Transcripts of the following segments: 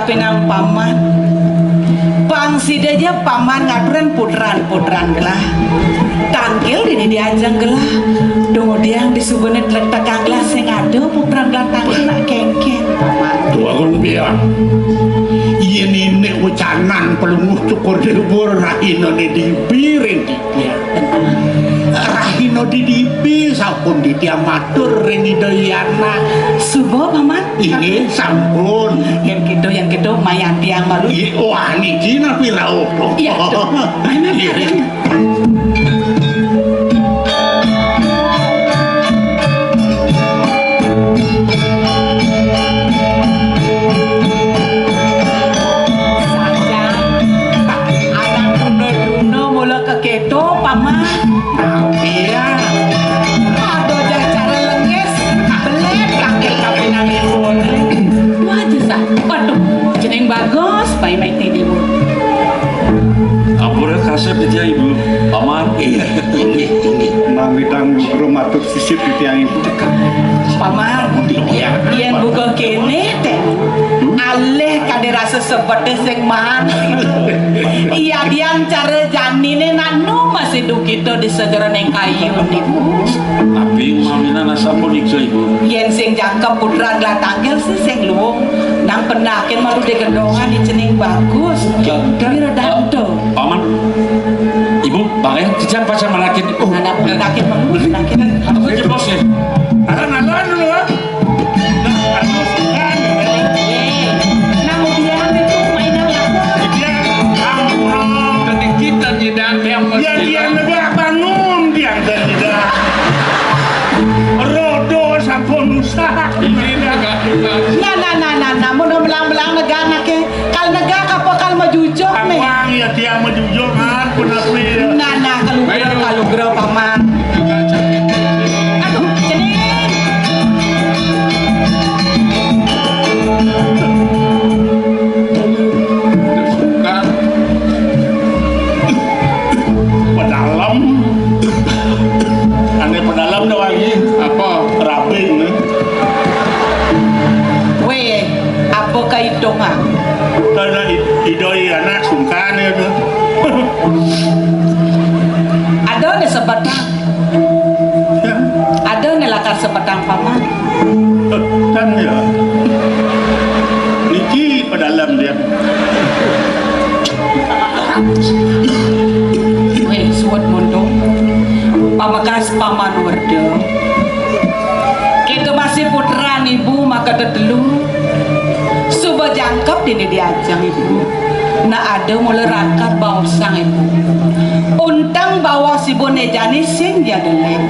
Pinang paman pangsi aja paman ngaturan putran gelah tangkil dini diajang gelah kemudian disubuhnya tekang gelah sing ada putran gelah tangkil nak kengken paman tuh aku bilang iya nenek ucanan pelunguh cukur debur rahino di piring dia rahino di dipi sampun di matur reni doyana subuh paman ini sampun yang gitu mayan tiang malu wah niki napi rauh iya bagus, baik-baik tadi bu. Ampura kasep dia ibu, paman. Iya, ini mami tanggung matur sisip di tiang ibu. Paman, yang buka kene teh, aleh kade rasa seperti sing man. Iya diang cara janine nanu masih du kita di segera neng kayu nih bu. Tapi mamina nasa pun ikso ibu. Yang sing jangkep putra gelah tanggal sih sing luwung. Nang penakin malu di gendongan di cening bagus. Kira danto. Paman, ibu, bang dijang pacar malakin. Anak penakin malu, penakin. Apa aja bos ya? Alan dulu. Namu dia itu mainan apa? Dia kamu Tadi kita tidak yang ya dia negara bangun dia tidak. Rodo sampun usah. Nah, mau belang-belang negara ke, kalau negara apa kalau mau jujur nih? Awang ya dia menjujur kan, penapi. Nah, kalau gerau paman. Aduh, jadi. Pedalam, aneh pedalam doang ini apa rabing nih? Apa kaitungan? Karena idoi anak sungkan ya tuh. Ada nih sebatang. Ada nih lakar sebatang paman. Kan ya. Niki pedalam dia. Weh, suat mundung. Pamakas paman warda. Kita masih putra ibu maka tetelu. Suba jangkep dini diajang ibu. Nah ada mulai rakat bawa sang ibu. Untang bawa si bone jani sing dia deleng.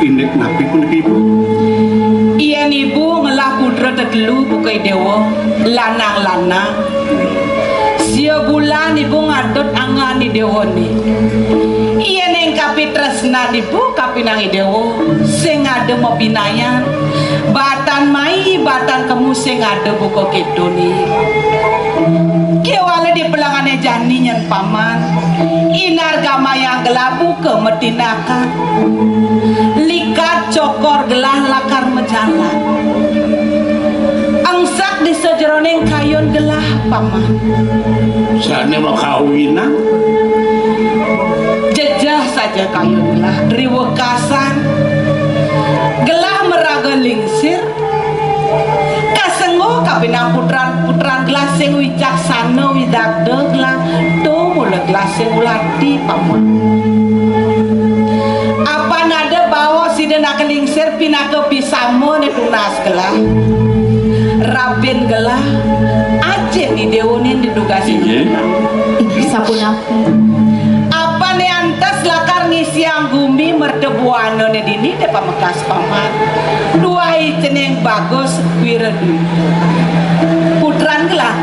Indek napi pun ibu. Iya ibu ngelah putra tetelu bukai dewa lanang-lanang. Sia bulan ibu ngadot angani dewa ni. Iya neng kapi tresna ibu kapi nangi dewa sing ada mau pinayan. Batan mai batan kamu sing ada buka gitu nih. Kewala di pelangane jani nyen paman. Inar gama yang gelabu ke metinaka. Likat cokor gelah lakar mejalan. Angsak di sejeroning kayon gelah paman. Sana mau kawinan. Jejah saja kayon gelah riwekasan. Gelah meraga lingsir. Kasengo kapinang putran gelah sing wicaksana widagda gelah to mula gelah sing ulati paman. Apa nada bawa si dena kelingsir pinaka pisamo ne tunas gelah. Rabin gelah aja di dewonin didugasi. Sabun aku. Apa ne antas lakar ngisi anggumi merdebuano ne dini de pamekas paman. Dua ceneng bagus wiradu.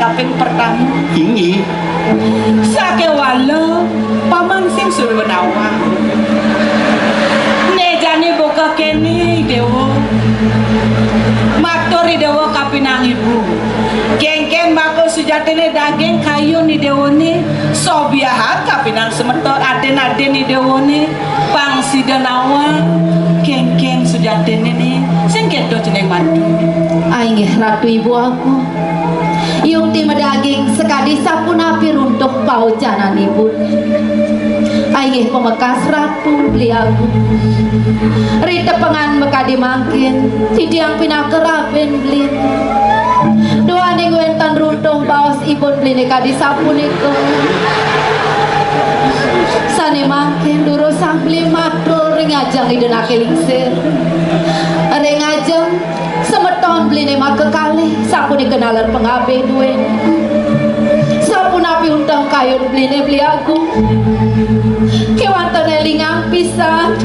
kaping pertama Ingi sake wala paman sing suruh nawa nejane boka kene dewo matori dewo kapinang ibu kengken mako sujatene daging kayu ni dewone sobiahat kapinang semetor aden-aden ni dewone pangsi denawa kengken sujatene ni sing kedo jeneng mantu Ay nggih ratu ibu aku. Yung ti madaging sekadi sapunapi runtuh paujanan ibu. Ay nggih pemekas ratu beli aku. Rita pengan mekadi mangkin, tidiang pinakerapen beli. Doa ning wentan runtuh baos ibun beli kadi sapunika. Sane mangkin duro sang beli matur ring ajeng idenake lingsir. Ring ajeng semeton beli maka kali sapuni kenalan pengabe duwen. Sapun api untang kayun beli aku. Kewantan elingang pisan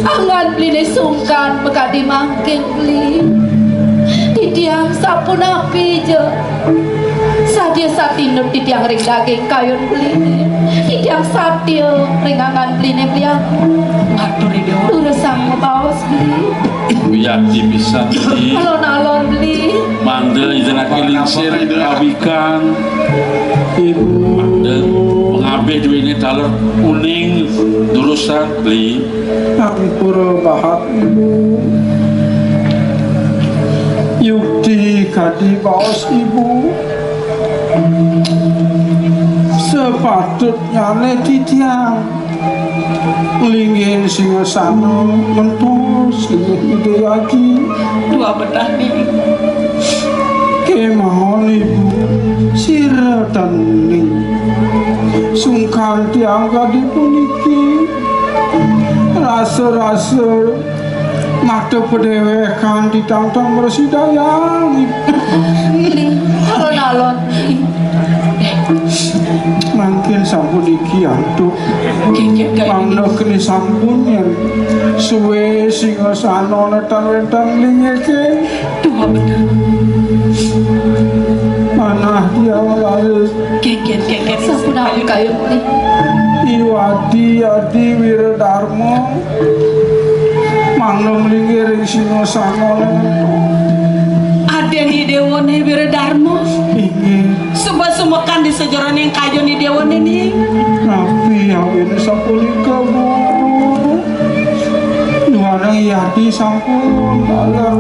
angan beli sungkan mekadi mangkin beli. Tidiang sapun api je sadia satinut tidiang ring daging kayun beli. Tidiang sadio ringangan beli aku. matur dewo Terus sang bawas beli. Wiyadi bisa di Alon-alon beli. mandel ijenake lingsir kawikan Ibu mandel pengabe duwene daler kuning durusan beli Ampura bahat ibu Yukti kadi baos ibu Sepatutnya tiang Lingin singasana mentus ide lagi dua betah nih Kemahon ibu sira taning Sungkan tiang kadi puniki Rasa-rasa mata pedewekan ditantang bersidayang Alon-alon Mungkin sampun iki antuk kengken kayak Mangno kini sampun yang Suwe singasana netan-netan lingeke dua betah Manah dia lalu kengken sapun api kayun beli. Iwadi Adi Wiradharma Mangno melingir singasana aden ni dewone Wiradharma ingin Sumpah sumekan di sejaran yang kayu ni dewan ini Nabi awin sapunika bu Nuhana Yadi sampun alam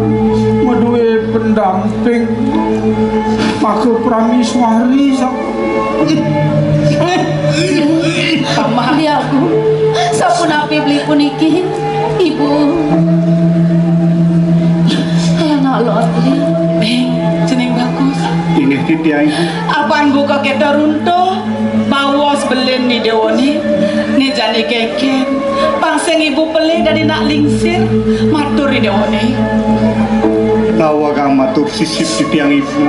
Meduwe pendamping Maka Pramiswari sampun Beli aku sapun api beli puniki ibu. Alon-alon beli. jeneng bagus Ini tiang apaan buka kita runtuh bawas belen ni dewoni ni jani keken pangseng ibu pele dari nak lingsir matur ni dewoni Tawa kang matur sisip di tiang ibu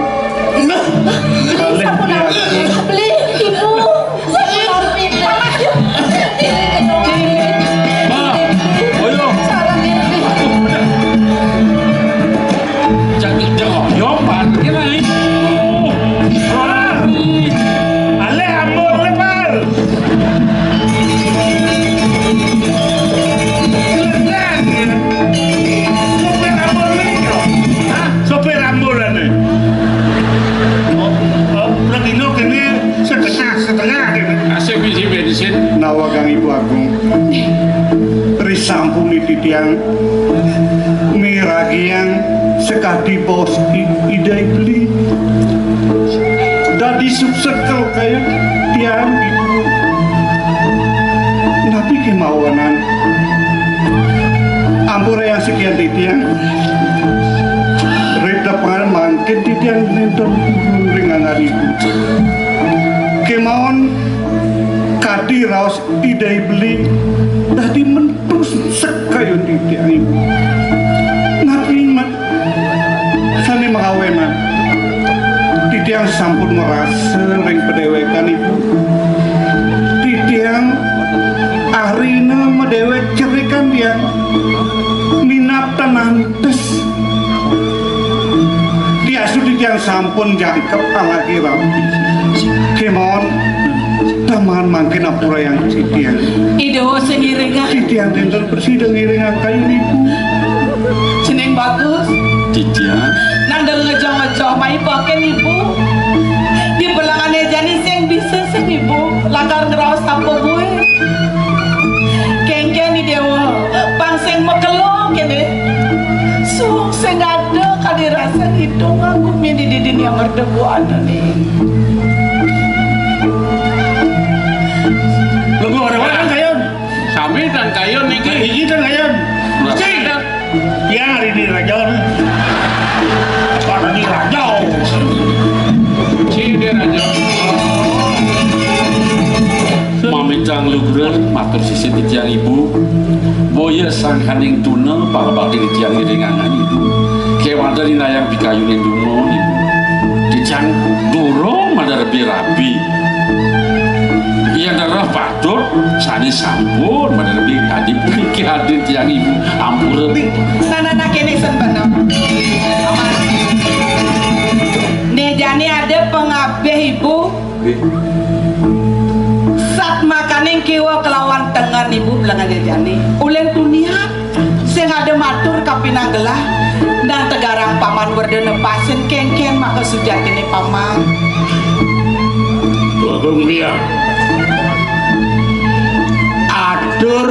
Kalih Sapun dia api beli ibu. Sapun api beli. Oyo Sarang ini. jangan yo parkir ae Ale amor lepal Sopir amor ane lagi no kene setengah kene asik biji bensin Nawa kang ibu agung risampuni titiang miragiang sekadi bos idai beli dadi subsekel kayu tiang ibu tapi kemauanan ampura yang sekian titiang reda pengaruh mangkin titiang nonton ringan ibu kemauan kadi raos idai beli dadi mentus sekayun titiang ibu nabi sani mengawenan titiang sampun merasa ring pedewekan ibu titiang arina medewek cerikan yang minat tanantes diasu titiang titiang sampun jangkep lagi rapi. Kemon taman mangkin apura yang titiang. Idewo sengiringan Titiang dinten bersih ngiringan kayu niku. jeneng bagus Titiang nandang ngejo-ngejo mai pakai ibu di belakangnya jani sing bisa sing ibu langgar ngerawas apa gue kengken di dewa pang sing mekelong kene sung sing ada kadirasa hidung aku mini didin yang merdebuan nih Lagu orang kayon. Sami dan kayon niki hiji dan kayon. Cing. Ya hari ini rajon. Apa ini rajon? Cing dia rajon. Mamicang lugreh matur sisi titiang ibu boya sangkaning tuna bakal titiang iringangan ibu kewan dari nayang pikayunin dungo ibu titiang durung ada lebih rapi yang darah patut sani sampun pada lebih tadi pikir hadir tiang ibu ampun lebih sana nak kene senbenam nih jani ada pengabeh ibu saat makanin kiwa kelawan tengan ibu belangan jani ulen dunia sing ada matur kapinanggelah dan tegarang paman werdene pasen kengken maka sujatine paman Bagong dia. Atur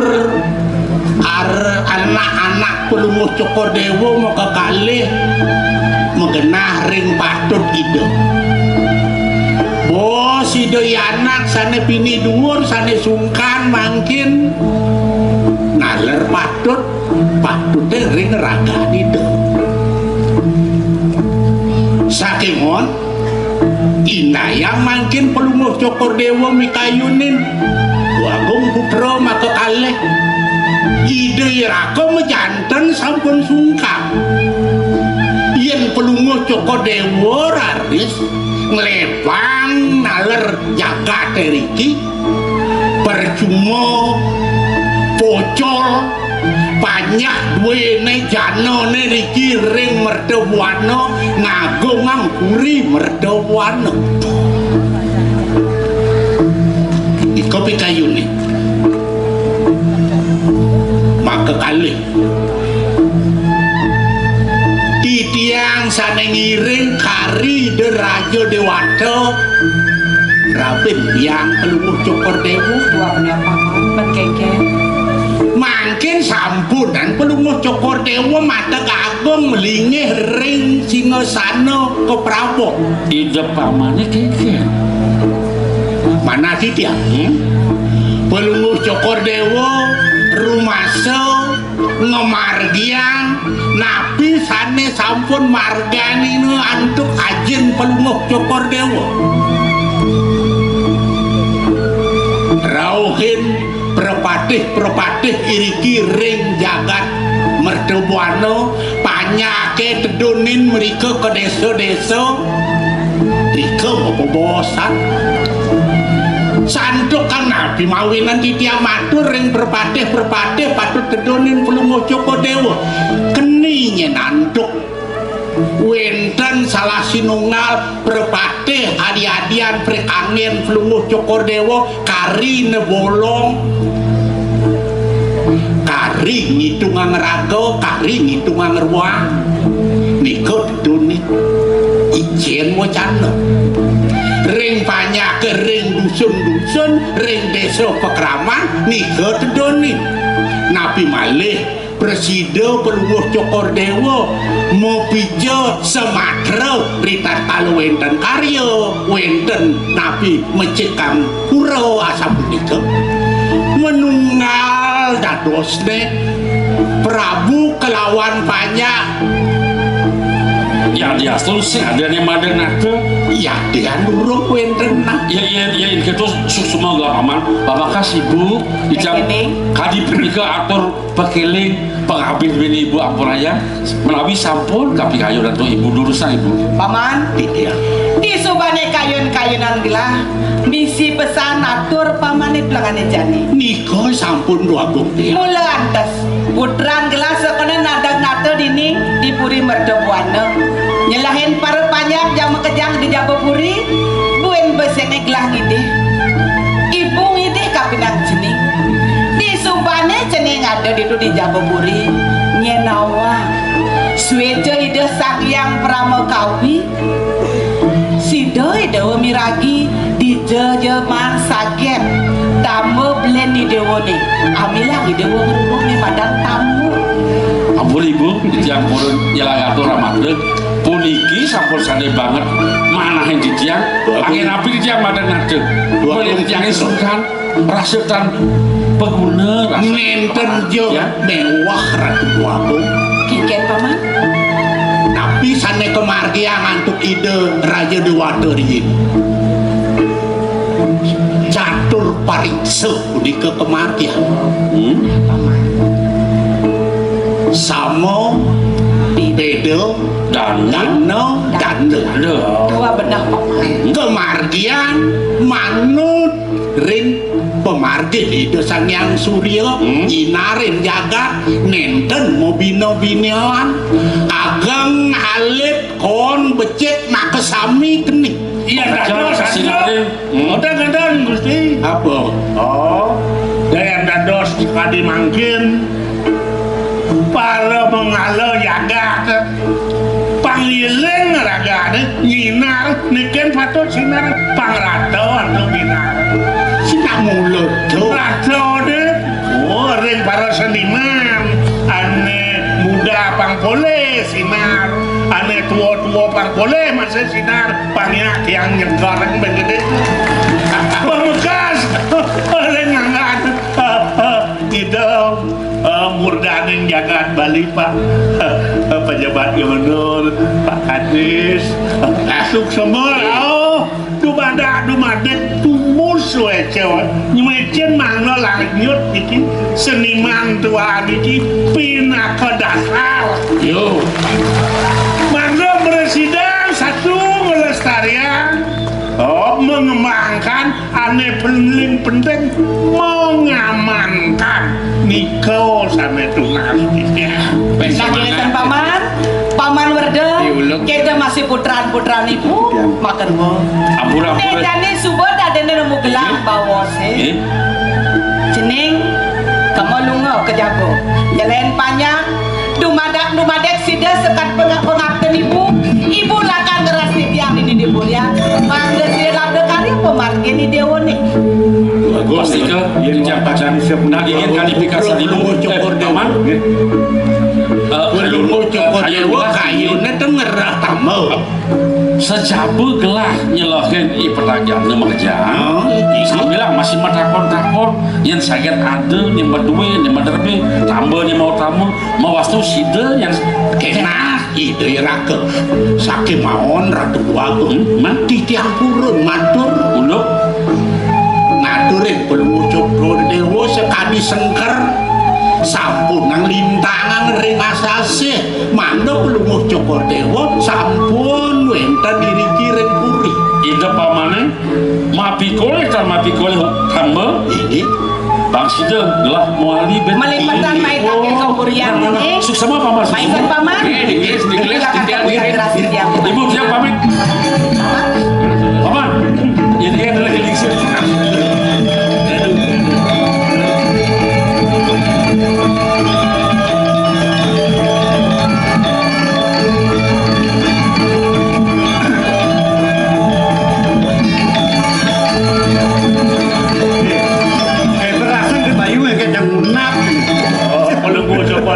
anak-anak pelumuh cokor dewo mau kekalih mengenah ring patut ide. Bos ide anak sana pini dhuwur sana sungkan mangkin naler patut ring raga ide. Sakimon inayang mangkin pelumuh cokor dewo mikayunin wagong putra maka kaleh ide irako mejanten sampun sungkap yen pelumuh cokor dewo raris ngelepang naler jaga teriki percuma pocol banyak duwene janone riki ring merdawana ngagung angkuri merdawana iko pikayune maka kalih titiang sana ngiring kari deraja dewata rapin yang pelumuh cokor dewu tuanya paman berkengken mangkin sampunan pelumuh cokor dewa mata agung melingih ring singasana ke Prabu ide pamannya keke mana titiang pelumuh cokor dewa rumasa ngemargiang nabi sane sampun margani antuk ajin pelumuh cokor dewa rauhin perpatih iriki ring jagat merdebuana panyake tedunin mereka ke desa-desa mereka mau bosan sanduk kan nabi mawinan titiang matur ring perpatih patut tedunin pelumuh cokor dewa keninya nanduk wenten salah sinunggal perpatih adi-adian prekangin pelumuh cokor dewa kari nebolong kari ngitungan raga kari ngitungan ruang niko duduni ijen mo cana ring banyak ke ring dusun-dusun ring desa pekraman niko duduni nabi malih presiden pelumuh cokor dewa mau pijo sematra ritar kalau wenten karya wenten nabi mencekam pura asam punika menunggal dadosne Prabu kelawan banyak ya dia sih ada yang ada nada ya dia nurung wenten nah ya itu semua gak paman bapak kasih ibu dicam kadi pernikah atur pekeling penghabis bini ibu ampun aja menawi sampun tapi kayu dan tuh ibu durusan ibu paman iya di subane kayun-kayunan gelah misi pesan atur pamane pelangane jani niko sampun dua bukti mula antes putran gelas sekone nadang nado dini di puri merdebuana nyelahin para panjang yang di Jabapuri buen beseng gelah ide ibu ngidih kapinang jening di sumbane jening ada di Jabapuri nyenawa sueja ide sang yang pramokawi sido ide miragi di jejeman saget tamu belen di dewone amilang ide ngeruruh nih madang tamu ampun ibu ditiang purun jalan atur ramadhan puniki sampun sane banget manahin ditiang angin api ditiang madang nadeng boleh ditiang isukan rasutan pengguna nenten jo mewah ratu aku kiken paman tapi sane kemargian ngantuk ide Raja Dewata rin catur pariksa di kemargian paman samo bedo dan dano dande dua bedah paman kemargian manut rin pemargi itu sang yang surya inarin jagat nenten mobino binian ageng alit kon becek nak kesami kening iya dados kadang Gusti apa oh daya dados kadi mangkin para mengalo jagat pangiling ragane nyinar niken patut sinar pangrato anu binar sinak mulut tuh rato de oh ring para seniman ane muda pang boleh sinar ane tua-tua pang boleh masih sinar pangyak yang nyegareng begede pemekas oleh ngangan tidak murdaning jagat Bali Pak pejabat gubernur Pak Kadis masuk semua oh dumada tumus we cewek nyemecen mangno langit nyut iki seniman tua iki pina ke dasar yo mangno presiden satu melestarian oh mengembangkan aneh penting mengamankan niko sampai tunas Sakitan paman werda kita masih putraan ibu makan bo ampun jane subuh ada nemu gelang bawa se jening kamu lunga ke jago jalan panjang dumadek sida sekat pengabden ibu lakan geras tiang ini di ya mangga sida labda karya pemargi ini dewone pasti ke ditiang pacar nagingin kalifikasi ibu paman belum cukup dewa kayunya dengerah tamu sejabu gelah nyelohin pertanyaan mengerjaan bilang masih takon yang sakit ada yang berdua yang berderbe tambah yang mau tamu mau wastu sida yang kena ide rake sakit maon ratu aku mati tiang purun matur unduk ngaturin belum cukup dewa sekali sengker sampun nang lintangan ring asase mando belum cukup dewa sampun wenten diri kiring puri ide pamane mapikole hamba ini bang sida gelah muali ben melipatan main kakek soburian ini suksama paman mainkan paman ibu siap pamit paman ini adalah elixir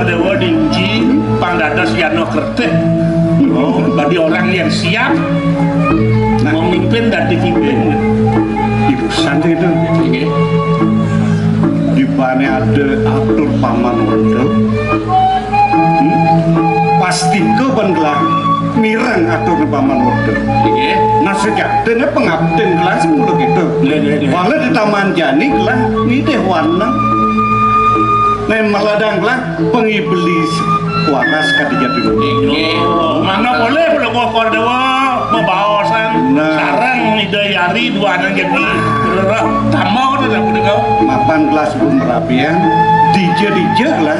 Dewa diuji pangdados Yano Kerteh bagi orang yang siap memimpin dan dipimpin Ibu santai itu di mana ada atur paman werda pasti ke bengelah mirang atur paman werda nah sejatnya pengabden gelas mulu gitu walau di taman jani gelah nitih warna nah maladang gelah pengiblis waras kadijat dulu mana boleh belum ngokor dewa membawasan sarang nidayari dua anak jadi tamau tidak boleh kau mapan gelas belum merapian dija lah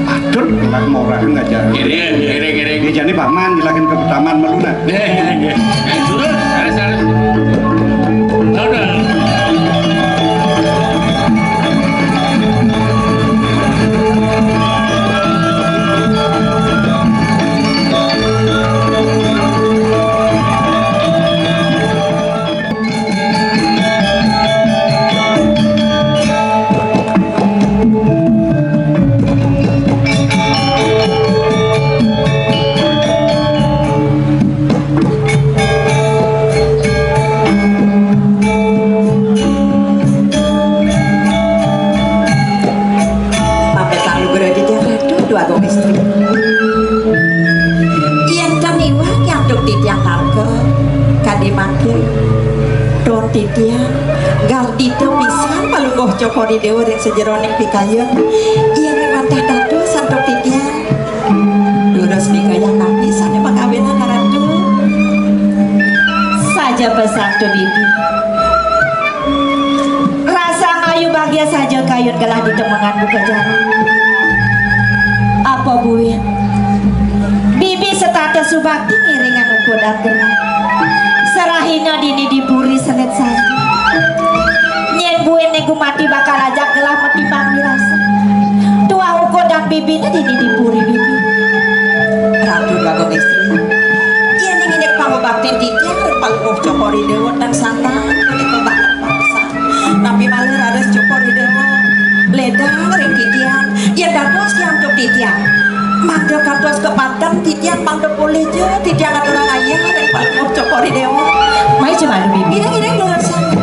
atur gelah morah ngajar kiri jadi paman jelakin ke taman meluna sudah titian gardito pisan palungguh cokori dewa rek sejeroning pikayeun ieu mantah dadu santo titian lurus pikayang pisan pangawenan ratu Saja besantu bibi. Rasa ngayu bahagia saja kayun gelah ditemengan buka jalan. Apa buin? Bibi setata subakti ngiringan ukur dan gelah. Serahina dini diburi senet saja. Nyen buin nego mati bakal ajak gelah metimbang dirasa. Tua ukur dan bibinya dini diburi bibi. ratu bagong istri ieu ning pangobakti titian rek palungguh cokori dewa dan santan rek banget bangsa tapi malah rares cokori dewa ledang rek titian ieu dados yang untuk titian mangga kantos kepanten titian mangga boleh je titian aturan ayah rek palungguh cokori dewa Mai cuma bibi. ireng-ireng lurus sangat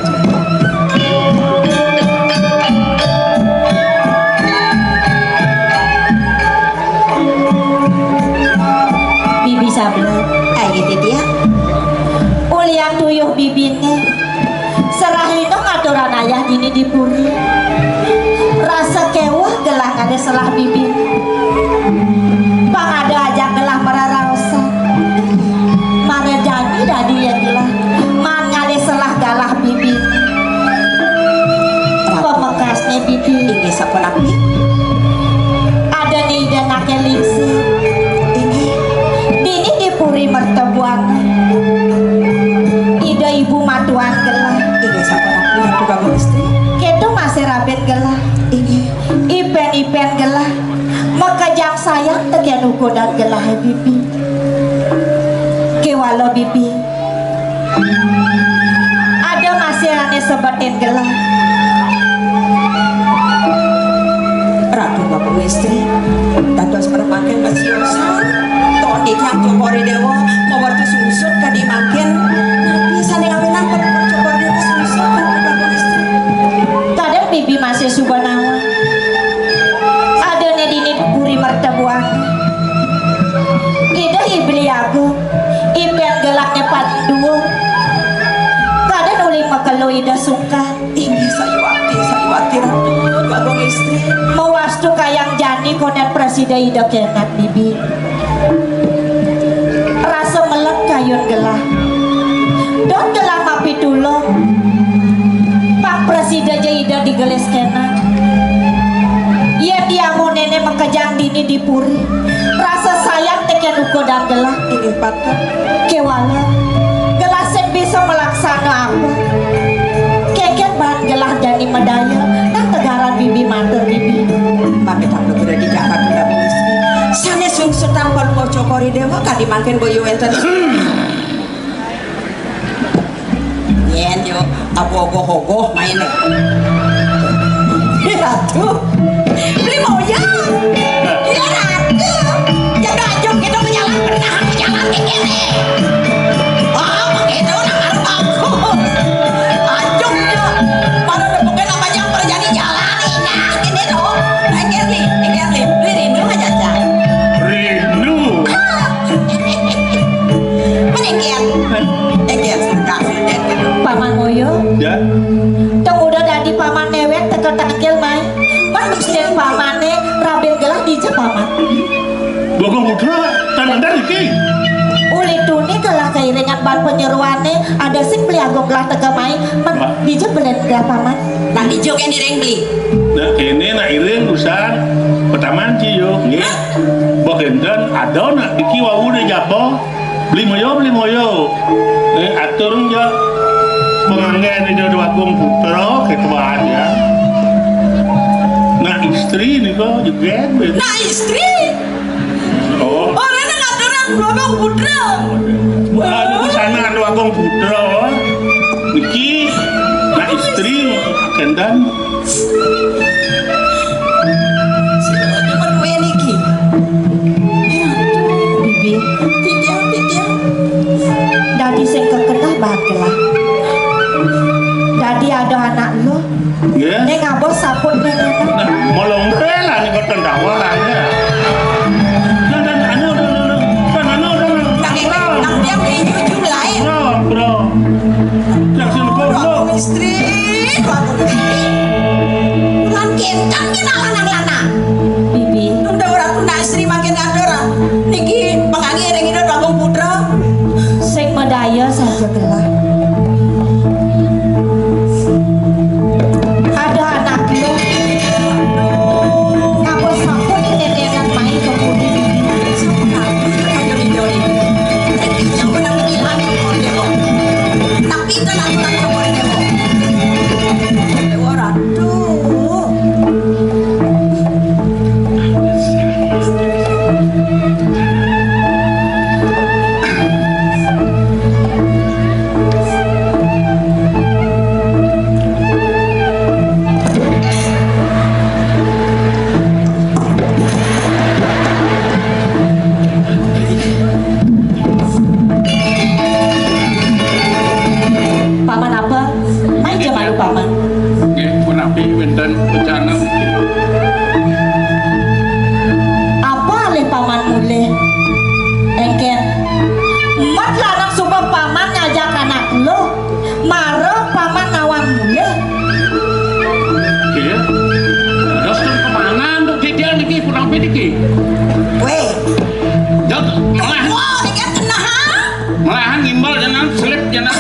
Bibi sabelah. gitu dia Uliang tuyuh bibine serahina ngaturan ayah dini dipuri rasa kewah gelah ada selah bibi pangada ajak gelah mararaosa mara janji dadi ya gelah mangade selah galah bibi pemekasnya bibi ini sapenapi ada nih dan nakelingsi dini dipuri mertebuan ida ibu matuan gelah ini sapenapi ratu bagong istri ketu masih rabet gelah ini ipen gelah makajang sayang tegian uko dan gelah bibi kewalo bibi ada masih ane sebatin gelah ratu bagong istri dados permaken basiosan ton yang cokori dewa mau waktu susut kadi makin tapi sane ngawenan palungguh cokori dewa susut ratu bagong istri kadang bibi masih subanawa ada nedini puri mertebuan ida ibli aku ipen gelaknya pandu kadang uling makalo ida sungkan ini sayuwati ratu bagong istri mewastu kayang jani konen presiden ida kenat bibi rasa melek kayun gelah don gelah mapi tulung pak presiden ida digeles kenat ia diamu nenek mengkejang dini dipuri rasa sayang teken uko dan gelah ini patut kewala gelah sen bisa melaksana apa keket bahan gelah jani medaya dan tegaran bibi mater bibi pamit aku udah di Jakarta bagong istri sane sungsutan palungguh cokori dewa kadi makin boyo enten yen yo abogoh-ogoh main ratu beli moya ya ratu ya gajok kita menjalan pernah menjalan ke kene oh begitu nak bagus ajok ya mana ada bukan namanya perjani jalan nah ini loh engerli beli rindu aja cak Rindu. menengkian sedang paman moyo Ya. tong udah dadi paman newek teka tangkil main bagus deh pamane rabel gelah di paman Bagong putra tanah dari ki. uli tuni gelah keiringan ban penyeruane ada sing beli agong gelah teka main di belen gelah paman nang hijau yang direng beli Nah kene nak iring urusan pertama ciyo. Nggih. Bagenden ada nak iki wau de japo. Beli moyo. Atur ya penganggen di dua bagong putra ketua aja. Nah istri nih kok juga nah istri Oh, orang nak orang bagong putra di sana ada bagong putra. Niki nah istri kendan cuma kue niki bibi titiang dadi sing kekenah banget gelah dadi ada anak lo ya. neng abos saput nenek Nah, molong rela nih kau tendawa lah ya. Dan anu. nang tiang beli jujur lain Bro. Yang sini kau aku ngerti. Lan kencan kita lanang-lanang. Bibi, Nunda ora tuna istri makin ngandora. Niki pengangi ring hidup Bagong Putra. sing medaya saja gelah. Ada anak lu. Ngapun sampun nenenan main ke bumi bibi. Ayo video ini. Yang benar bilang orang demo. Tapi tenang orang demo. Dewa Ratu. Paman apa? Main aja malu paman. Nggih, punapi wonten bencana Apa alih paman mulih? Engken. Mat lanang sumpah paman ngajak anak lu. Maro paman ngawang mulih. nggih. Terus kemana untuk dia niki punapi niki? Weh. Dok, Wah, ini kan kena ha? malahan ngimbal jenengan selip jenengan.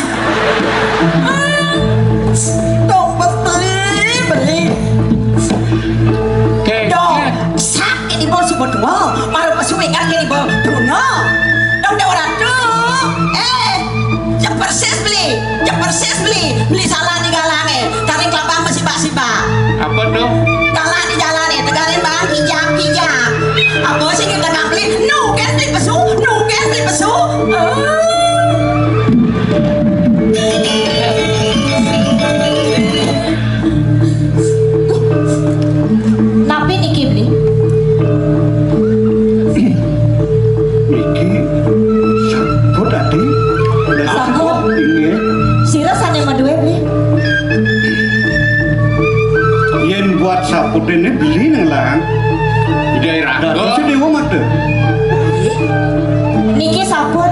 Dong beli. Dong, sak ini bol si berdua. Maru pasuwi ngerti ini bol Bruno. Dong Dewa Ratu. Jep persis beli. Beli salah di galange. Taring kelapa masih bak-sibak. Apa tuh? Dalan di jalane, tegalin bang kijang. Apa sih kita nggak beli? Nuken beli pesu. Napi niki beli. Iki sampun tadi. Sampun. Inggih. Sira sane madue beli. Yen buat saput ini beli nang lang. Di daerah. Dados dewa mate. Niki sampun.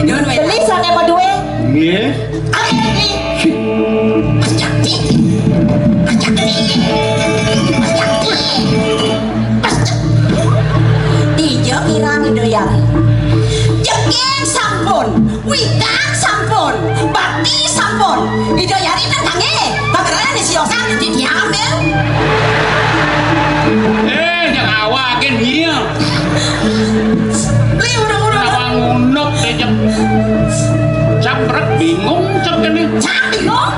Nyun weh. Beli sane madue. Nggih. Ayo beli. Mas Jakti. Ijo irang doyan. Jengking sampun, widang sampun, bakti sampun. Ijo yari tangange, bakaran si Yosan diambil. Jangan awakin dia. Beli urung-urung. Awang ngunuk aja. Caprek bingung cak kene. Bingung.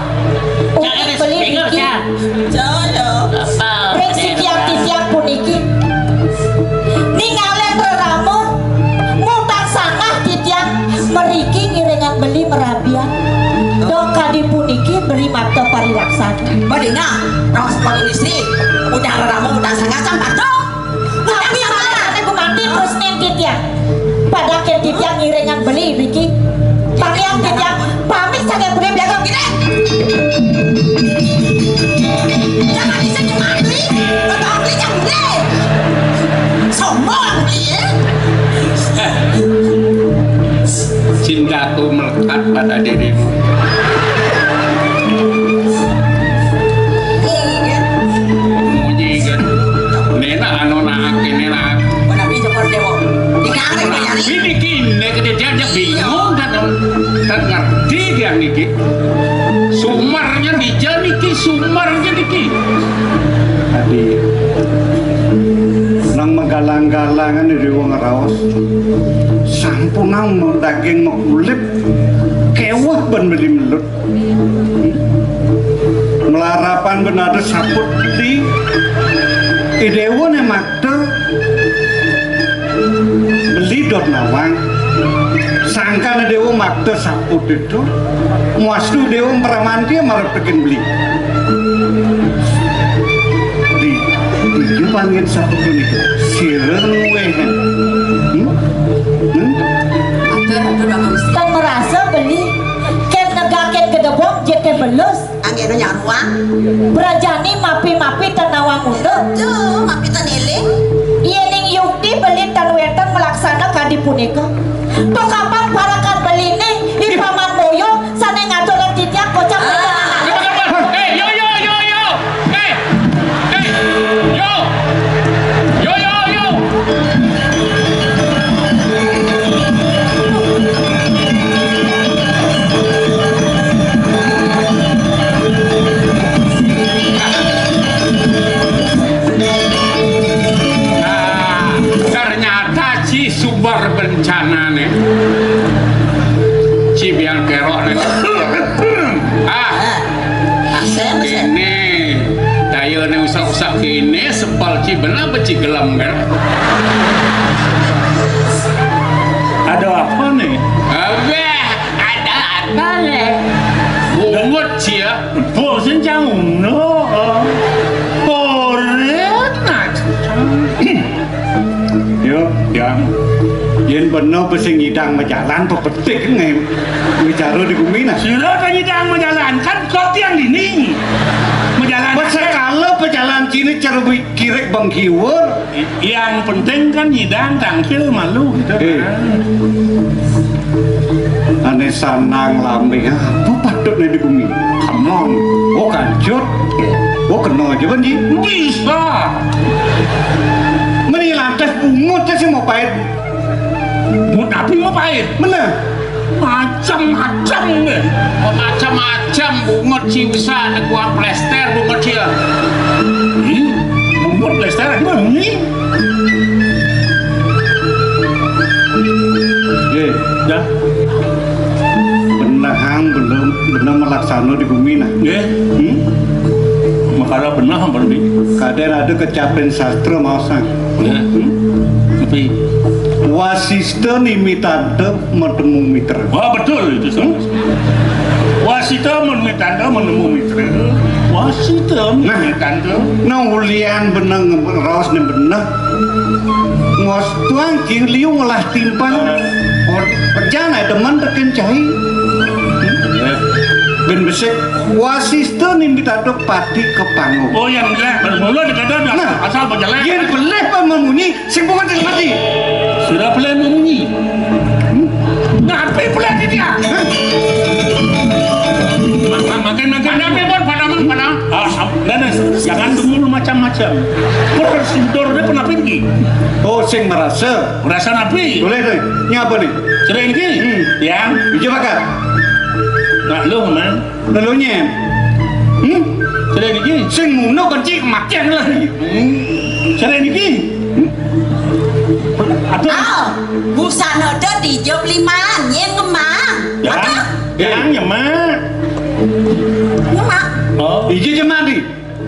Umi beli niki. Joyo. Rek siang puniki. Ningalen reramun. Ngutang sangah titiang meriki ngiringan beli merabian. Dong kadi puniki beri mata parilaksana. Badina, kau sebagai istri, udah ramu udah sangat sampai dong. Tapi malah ane gumanti terus nen titiang. Pada ken titiang ngiringan beli niki. Pariang titiang pamit sangat beli belakang gini. Jangan disini mati, betul beli yang beli. Sombong beli ya. Cintaku melekat pada dirimu. Muji kan. Nena anu naake nena. Mana beli cokor dewo? Dikarek bayari. Ini kini dia bingung dan ngerti dia niki. Sumarnya dia niki, sumarnya niki. Tadi nang magalang-galangan dari wong raos. Sampun nang daging mau kulit kewah ben beli melut. Melarapan benar saput di idewo ne makte beli dot nawang. Sangka ne dewo makte saput itu muastu dewo meramanti marep tekin beli. Dia panggil satu ini sireng wehen. Kan merasa beli ken negaken gedebong jeken belus. Angin nyaruang. Berajani mapi-mapi tanawang mundur. Tuh, mapi taneling. Iening yukti beli tanwetan melaksana kadi punika. Tok kapan parakan beli nih di paman moyo sana ngacolan titiak kocak. Ci biang kerok nih. Asen Ini daya nih usah-usah kini sepal Ci benar beci gelam kan? Ada apa nih? Abeh, ada apa nih? Bungut Ci ya. Bosen jauh no. Korenat. Yo, yang yen bener pesing ngidang majalan pepetik ngai bicara di bumi nah. Sudah penyidang menjalan kan kau tiang dini. Menjalan. Masa kalau pejalan kini cara kirek bang kiwur. Yang penting kan nyidang tangkil malu gitu kan. Ane sanang lambe apa patut di bumi. Come on. Oh kancut. Oh kena aja kan ji. Bisa. Meni lantas bungut sih mau pahit. Mau tapi mau pahit. Mana? Macam-macam deh. Macam-macam bungut Ci bisa gua plester bungut Ci ya. Bungut lester gimana nih? Ya. Benahang belum melaksana di bumi nah. Makanya benar hampir nih. Kadang ada kecapen sastra mausang. Tapi Wasista nimitade metemu mitra. wah betul itu sama. Wasita menmitanda menemu mitra. Wasita menmitanda. Nah ulian benang raos ni benah. Ngos tuang king liu ngolah timpang. Perjana teman tekan cai. Ben besek wasista nimitade pati kepangu. Oh yang enggak bermula dikata Nah, asal berjalan. Yen beleh pa memunyi sing bukan sing mati. Sudah pelai memunyi. Ngapain pelai dia? Makin ada bebon pada. Jangan dulu macam-macam. Kau tersintor dia pernah pergi. Oh sing merasa. Merasa napi. Boleh deh. Ini apa nih? Cerai ini. Yang. Biji bakar. Nak lu man. Lalunya. Cerai ini. Sing muno kencing kematian lah. Cerai ini. Apa? busana dah di job limaan yang ngemang. Yang nyemak. Ngemak. Oh. Iji je mati.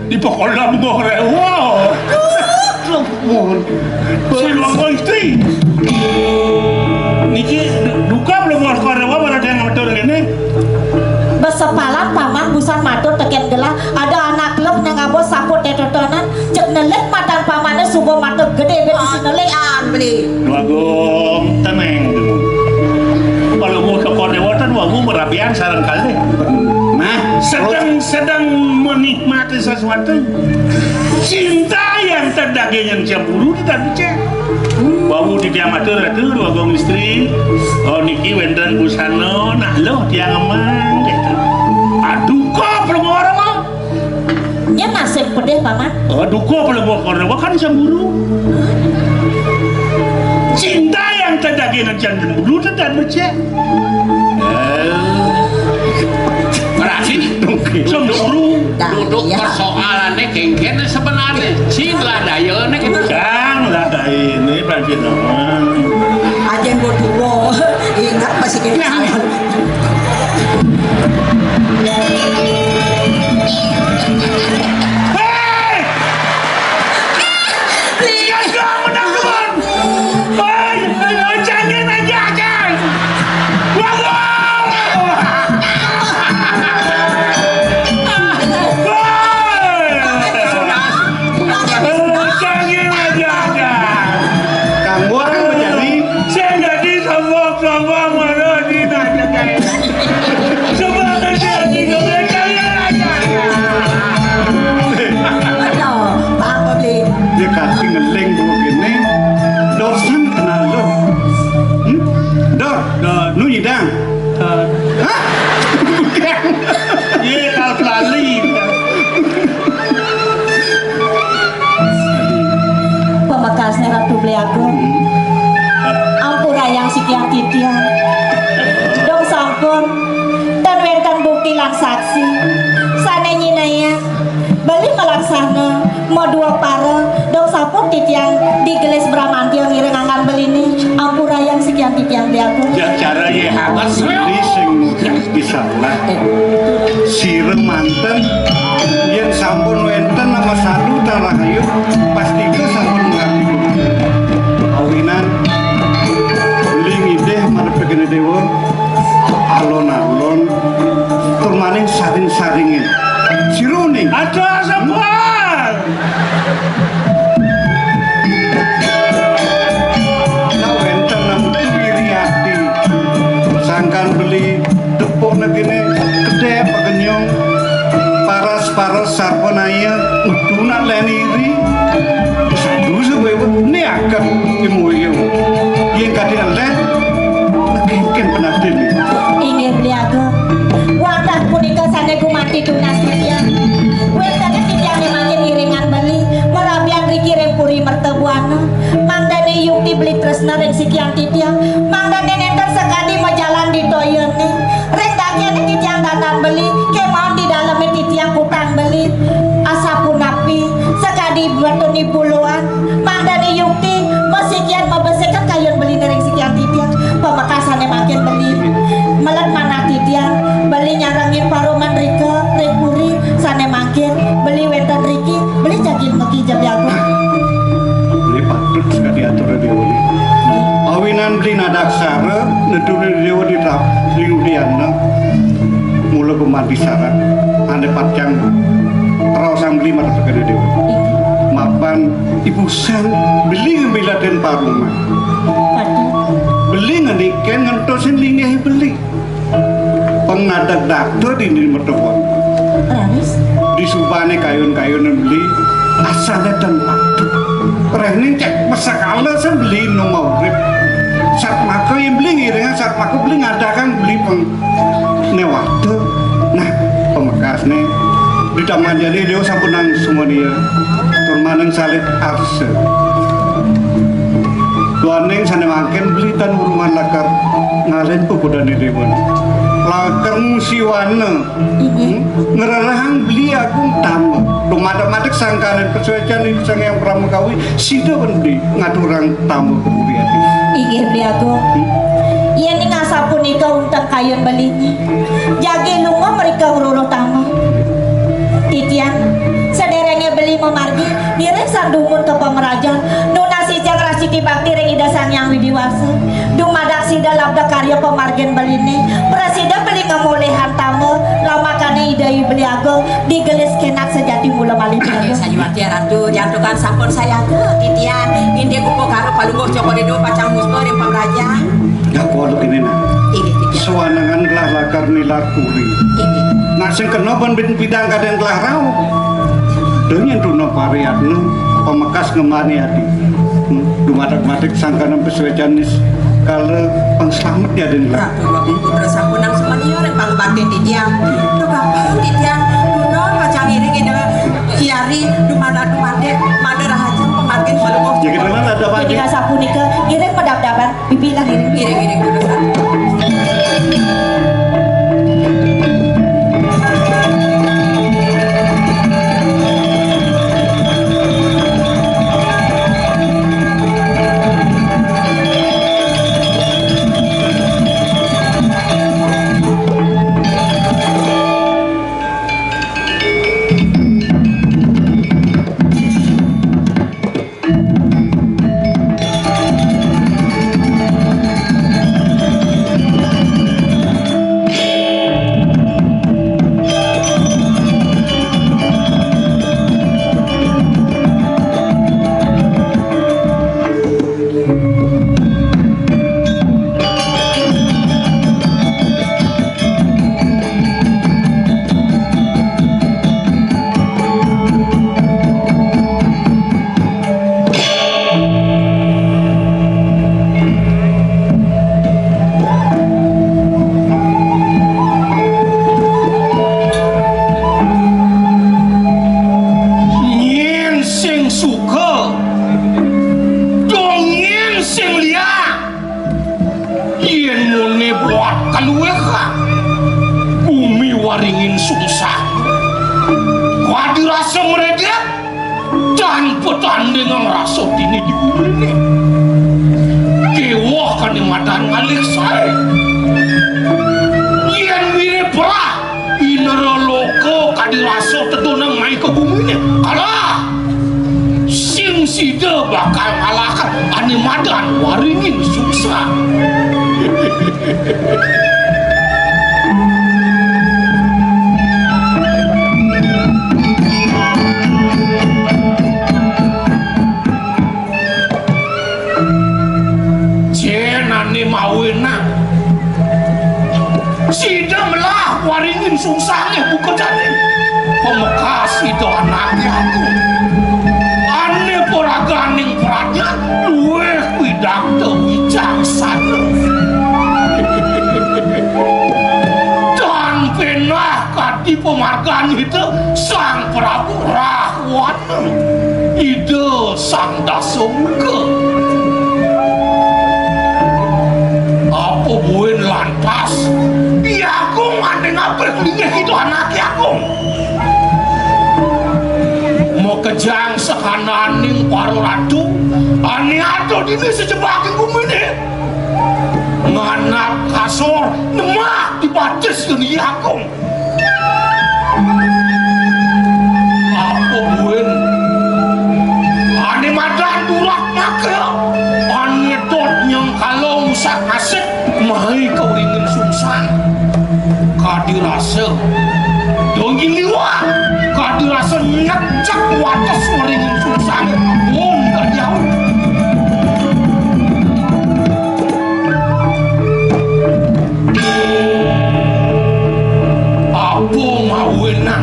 Di pokok dalam goreng. Wow. Mohon. Seluang istri. Niki duka belum mau sekolah apa ada yang ngatur ini? Besepalan paman busan matur teken gelah ada anak lep nang abo saput tetotonan cek nelek madan pamane subuh matur gede beti sinelek beli. Wagum tenang dulu. Kalau mau sekolah dewatan wagu merapian sarang kali. Nah, Sedang menikmati sesuatu. Cinta yang terdaging yang cemburu tidak bisa. Bawu di dia matur itu dua gong istri. Oh niki wenden busano nak loh dia ngemang gitu. Aduh kok belum orang mau. Ya nasib pedih paman. Aduh kok belum orang kan cemburu. Cinta yang terdaging yang cemburu tidak bisa. Berarti Cemburu. duduk persoalannya kengkene sebenarnya cinta daya nih kita Janganlah dah ini bagi nama. Aja yang bodoh. Ingat masih kena salah. Hei! Siapa menanggung? Hei, jangan aja kan. Jangan aja kan. kamu akan menjadi Saya jadi sombong-sombong mana di nanya kayak. Coba terjadi kebenaran aja. Aduh, apa beli? dia kaki ngeleng begini. Dosan kenal lo. Dor, lu nyidang. Hah? Ye kal kali. Pemekasnya Ratu Beliagung. Ampura yang sekian titian. Dong sampun dan werkan bukti lan saksi. Sane nyinaya bali melaksana mau dua para dong sampun titian digelis Bramantio ngirengangan belini. Ampura yang sekian titian Beliagung. Ya cara ye hangat Ini sing salah. Sirem manten yen sampun wenten nama satu tarahayu pasti ke sampun mengabdi. Awinan beling ideh marepekene dewa alon-alon tur maning saring-saringin. Siruning Ada sampun. na wenten namu Wiriati sangkan beli tepuk negene gede pegenyong paras-paras sarpanaya uduna leniri sadu sebewe ne akan imuyo yang kadang len nekin penadin Inggih Bliago. Wadah punika sane gumati tunas ya. Wetane titiane makin iringan beli, merabian riki rempuri mertebuana. Mangdane yukti beli tresna ring sikian titiang. Mangdane nenten sekali mau jalan di toyone. Rendakiane titiang datang beli, kemauan di dalamnya titiang kutang beli. Asapun api, sekali bertuni puluhan. Mangdane yukti, mesikian membesekan kayun beli ring sikian titiang. Pemekasannya makin beli. Melet mana titiang beli nyarangin paruman rika rekuri sane makin beli wetan riki beli jagin meki jabiago beli patut sekali atur dewa awinan beli nadaksara neduri dewa di trap liudiana mula kumati syarat ane patjang terusang beli marepekene dewa mapan ibu san beli ngemiladen paruman beli ngeniken ngentosin lingahi beli pengadak dakto di mertewon Ranis disubane kayun-kayunan beli asalnya dan patut rehni cek mesakala saya beli no maurib saat maka yang beli ngiringan saat maka beli ngadakan beli peng newaktu nah pemekas nih di taman jadi dia sampunang semua dia turmaneng salit arse tuaneng sana makin beli tan uruman lakar ngalen pemuda nih dewan lakar musiwana ngerarahang beli aku tamu lumadak-madak sangkanan persuajan ini sang yang pramukawi sida bendi ngaturang tamu kemudian inggih Bliago iya nih ngasapun ika untang kayun belinya jagi lunga mereka ururo tamu titian sederenge beli memargi nireng sandungun ke pemerajan nunasi jang rasiti bakti ring ida sang yang widiwasa dumadak sida labda karya pemargen beline presiden beli ngemulihan tamu lamakane idai Bliago digelis kenak sejati mula malih Bliago Sayuwati Ratu jantukan sampun saya ke titian inde kupo karo palungguh Joko Dedo pacang musma ring pamraja gak kuat ini nah ini titian sewanangan gelah lakar nilar kuri ini nah sing kena ban bidang kadang gelah rau dengan tuna pariatna pemekas ngemani hati dumadak-madak sangkanan pesuejanis kalau pengslamet ya den gelah Ratu Bapak Putra Sapunang semuanya ring pangbakti titian lu kapan titian duno pacang iring inde kiari dumada-dumade made rahajang pemargen palungguh ya kita mana ada apa jadi ngasapun ika nireng medap-dapan pipilah nireng iring-iring dulu Ratu waringin sungsang wadi rasa mereka dan petanding ang rasa dini di bumi ini kewah kan madan alik saya yang mirip ane madan waringin susah. Jenane mawena sida melah waringin sungsane bukedane pemekas itu anaknya aku ane poraganing pradya luweh widakte wicaksana dan penah kadi pemargan itu sang Prabu Rahwana ide sang Dasamuka apa buin lantas iya aku ngandeng apa kelingnya itu anaknya aku mau kejang sekananing para ratu ane ato dini sejebakin bumi ini nganak kasor nemah dibatis ke iya aku apa buin ane madan durak maka ane tot nyang kalau musak nasib mahai kau ingin sungsang kadirasa dongin liwa kadirasa ngecek watas waringin sungsang gak jauh apa mawena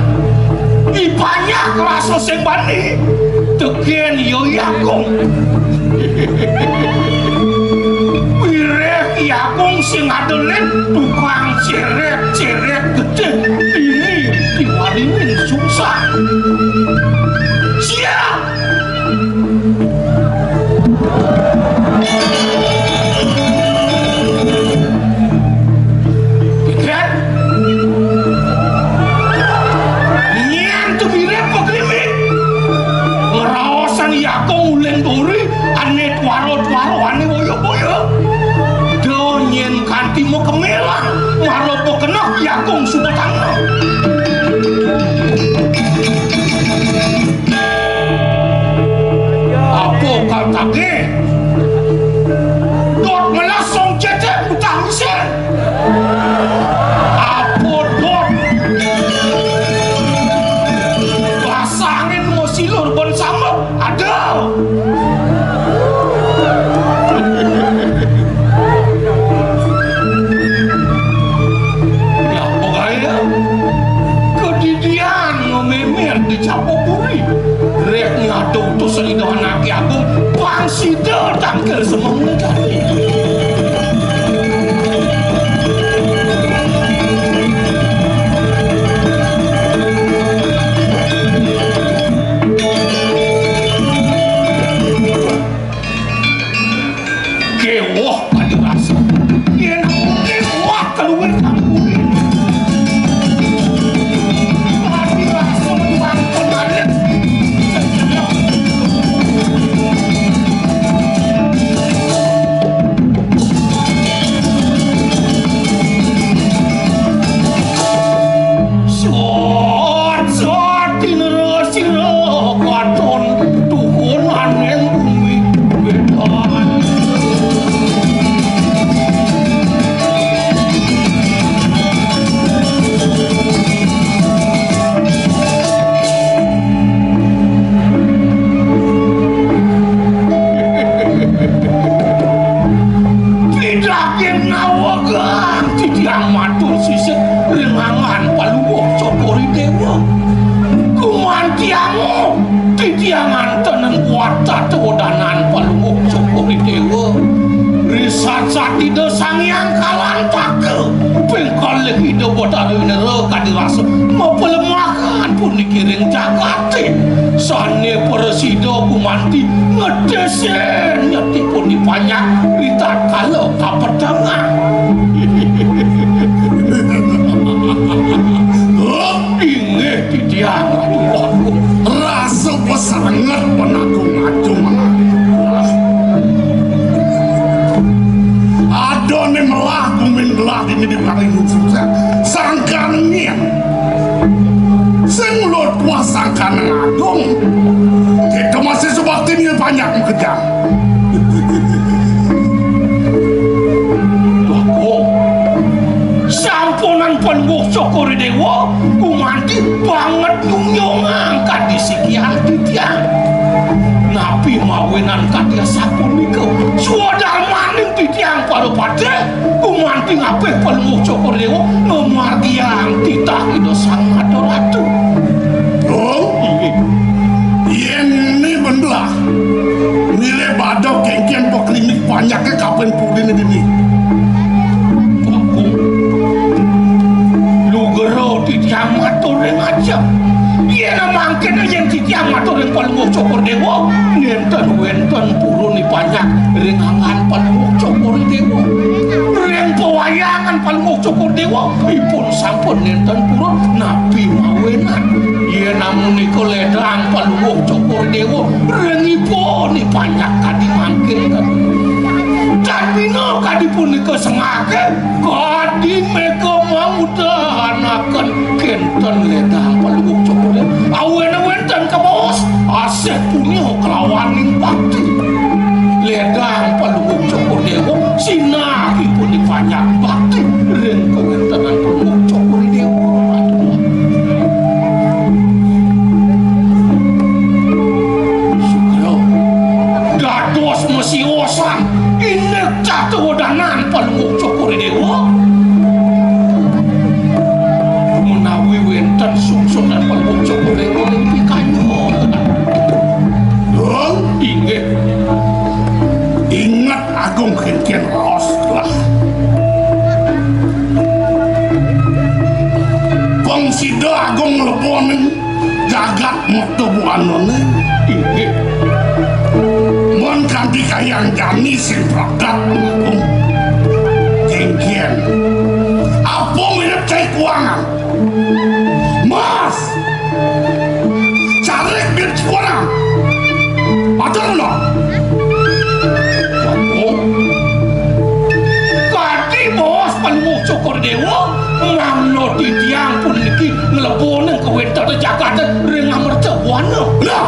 ipanya kerasa sembani teken yoyakong Yakung sing adelit tukang ceret-ceret gede ini diwaringin susah siap pikiran nyen tebirep peglimit ngerawasan yakung ulen duri ane twaro-twaro ane boyo-boyo nyen kanti mo kemelang maropo kenok yakung subatangno apa katake dot melasong cecek utang sen apa dot pasangin mo silur bon sama ada dicapo puri rek ngaduk tu selido anak aku pangsida tangkel semengkali kewah pada rasa yen kewah keluar kampung Satida sangyang kalantake pengkale hidup bodak nero kadirasa mau pelemahan pun dikiring jagate sane presida kumanti ngedesen nyeti pun dipanyak ritat kalau kapedangan ingeh didiang rasa pesangat penaku ngaju adone melah kumin belah ini di paling susah sangkannya sing lo tua sangkan agung kita masih sebakti ini banyak kejam dengan peluk cokor dewa kumanti banget nyung angkat di sikian titiang napi mawinan kadia sapun niko suadal maning titiang pada pada kumanti ngape peluk cokor dewa ngemargiang titah itu sang adoratu ini benelah nilai badok kengkian poklimik banyaknya kapan pulin ini titiang matureng aja iya namangkin yang titiang matureng palungok cokor dewa nenten wenten purun banyak ringangan palungok cokor dewa ring pewayangan palungok cokor dewa ipun sampun nenten purun nabi mawenan iya namun niko ledang palungok cokor dewa ring ipun banyak kadi mangkin kan dan bino kadi pun niko sengake kadi meko mamudahan akan kenten ledang palungok cokor dewa awen-awen ke bos asep punya kelawaning bakti ledang palungok cokor dewa sinagi pun banyak bakti ren kewentanan palungok cokor dewa sukro gados mesiosan inek jatuh danan palungok cokor dewa menawi wenten sungsung dan palungok cokor dewa lebih kanyo ingat agung kengkian raos lah Pangsida agung leponing jagat moto buanone mon kanti kayang jani sing prakat agung kengkian apa minat cai kuangan mas carek biar kuangan atur no kati bos palungok cokor dewa ngamno titiang pun niki ngeleponen kewentan Jakarta rengang mercebuana lah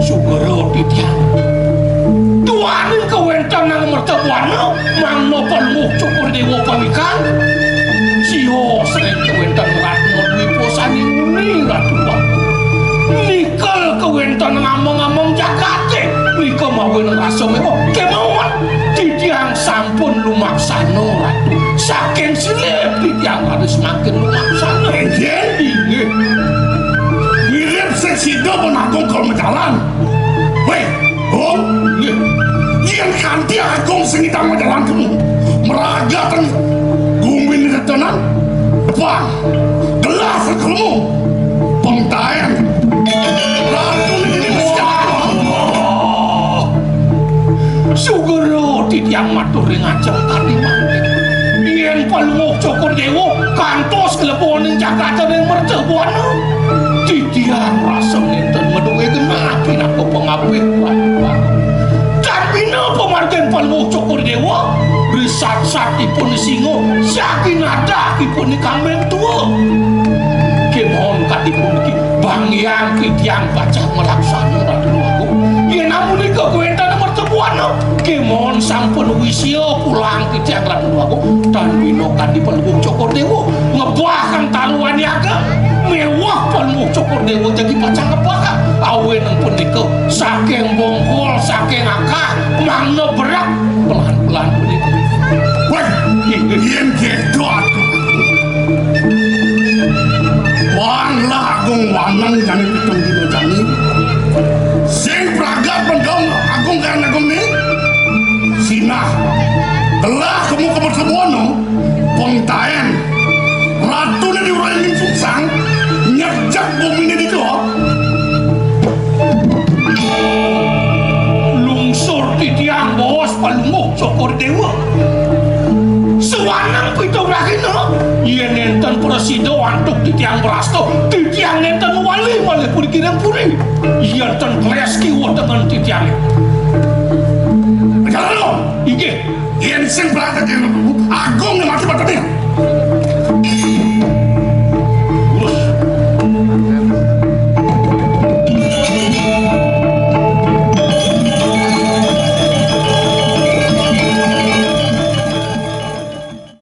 sugero titiang tuanin kewentan nang mercebuana mangno palungok cokor dewa pamikan siho sering kewentan ratno wiposani uni ratu nikal kewentan ngamong-ngamong Jakarta nika mawin rasa mewah kemauan titiang sampun lumaksana ratu saking silip titiang harus makin lumaksana inggih mirip sesido penagung kalau menjalan weh om yang kanti agung sengitang menjalan kamu meragatan gumin retenan depan gelas kamu pengtayan ratu ini sugero titiang maturing ajeng tadi mangkin yen palungok cokor dewa kantos keleponing Jakarta yang mercebuana titiang rasa nenten medunge genap pinako pengapit tapi napa margen palungok cokor dewa risat-sat ipun singo saking ada ipun kambing tua kemohon kadipun iki bangyang titiang baca melaksana ratu aku yen namun ika kuentan mercebuana kemohon sampun wisya pulang titiang ratu aku dan winokan di palungok cokor dewa ngebahkan taruhan niaga mewah palungok cokor dewa jadi pacang ngebahkan awen pun ika saking bongkol saking akah mangno berat pelan-pelan pun ika weh yen kedo Wanglah agung wanang jani pitung dino jani sing pragat pendong agung kan agung ni sinah telah kamu kebersebuano pengtaen ratu na diurangin suksang nyerjak bumi ni dito lungsur titiang bos palungok cokor dewa sewanang pitung rakina iya nenten presido antuk titiang berasto titiang nenten wali malih pun kirang puri iya nenten kleski dengan titiang jalan lo iya yen sing pragat agung yang mati pada